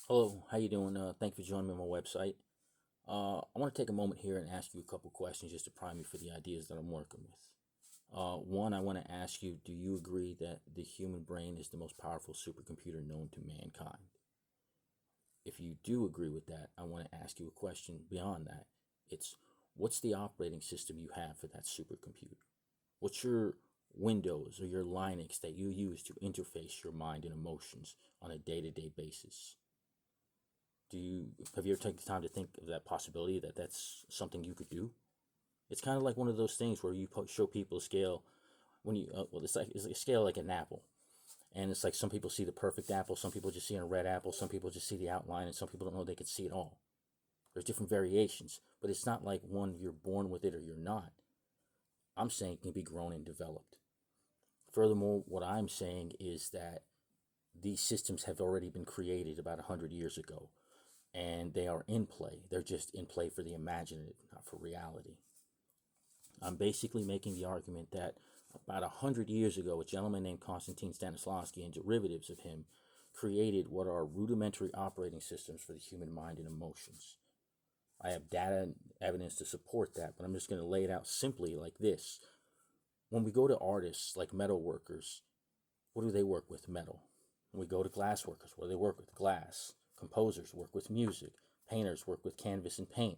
Hello, how you doing? Thank you for joining me on my website. I want to take a moment here and ask you a couple questions just to prime you for the ideas that I'm working with. One, I want to ask you, do you agree that the human brain is the most powerful supercomputer known to mankind? If you do agree with that, I want to ask you a question beyond that. It's, what's the operating system you have for that supercomputer? What's your Windows or your Linux that you use to interface your mind and emotions on a day-to-day basis? Have you ever taken the time to think of that possibility that that's something you could do? It's kind of like one of those things where you show people a scale when you it's like a scale like an apple, and it's like some people see the perfect apple, some people just see a red apple, some people just see the outline, and some people don't know they could see it all. There's different variations, but it's not like one you're born with it or you're not. I'm saying it can be grown and developed. Furthermore, what I'm saying is that these systems have already been created about 100 years ago, and they are in play. They're just in play for the imaginative, not for reality. I'm basically making the argument that about 100 years ago, a gentleman named Konstantin Stanislavski and derivatives of him created what are rudimentary operating systems for the human mind and emotions. I have data and evidence to support that, but I'm just going to lay it out simply like this. When we go to artists like metal workers, what do they work with? Metal. When we go to glass workers, what do they work with? Glass. Composers work with music. Painters work with canvas and paint.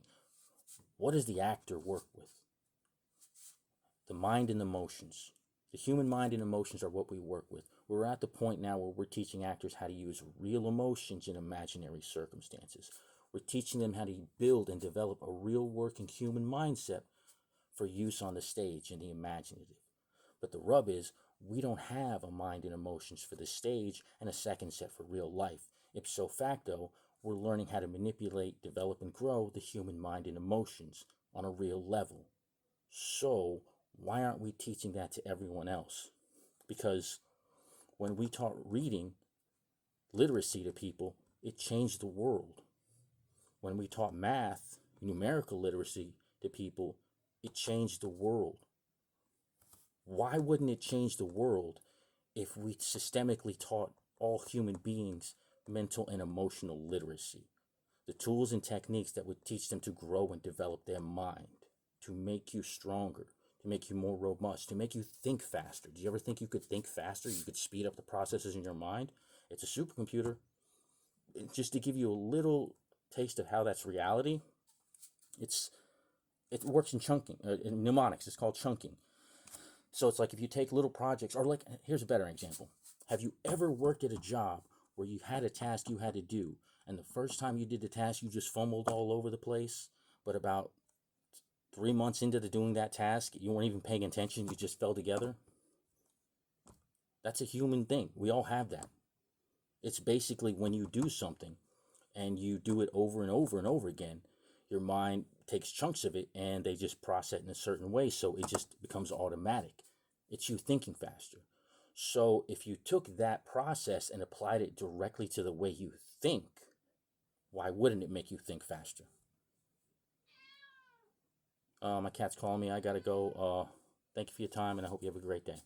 What does the actor work with? The mind and emotions. The human mind and emotions are what we work with. We're at the point now where we're teaching actors how to use real emotions in imaginary circumstances. We're teaching them how to build and develop a real working human mindset for use on the stage in the imaginative. But the rub is, we don't have a mind and emotions for the stage and a second set for real life. Ipso facto, we're learning how to manipulate, develop, and grow the human mind and emotions on a real level. So, why aren't we teaching that to everyone else? Because when we taught reading literacy to people, it changed the world. When we taught math, numerical literacy to people, it changed the world. Why wouldn't it change the world if we systemically taught all human beings mental and emotional literacy? The tools and techniques that would teach them to grow and develop their mind, to make you stronger, to make you more robust, to make you think faster. Do you ever think you could think faster? You could speed up the processes in your mind? It's a supercomputer. Just to give you a little taste of how that's reality, it works in chunking, in mnemonics. It's called chunking. So it's like if you take little projects, or like, here's a better example. Have you ever worked at a job where you had a task you had to do, and the first time you did the task, you just fumbled all over the place, but about 3 months into doing that task, you weren't even paying attention, you just fell together? That's a human thing. We all have that. It's basically when you do something and you do it over and over and over again, your mind takes chunks of it and they just process it in a certain way, so it just becomes automatic. It's you thinking faster. So if you took that process and applied it directly to the way you think, why wouldn't it make you think faster? My cat's calling me. I gotta go. Thank you for your time, and I hope you have a great day.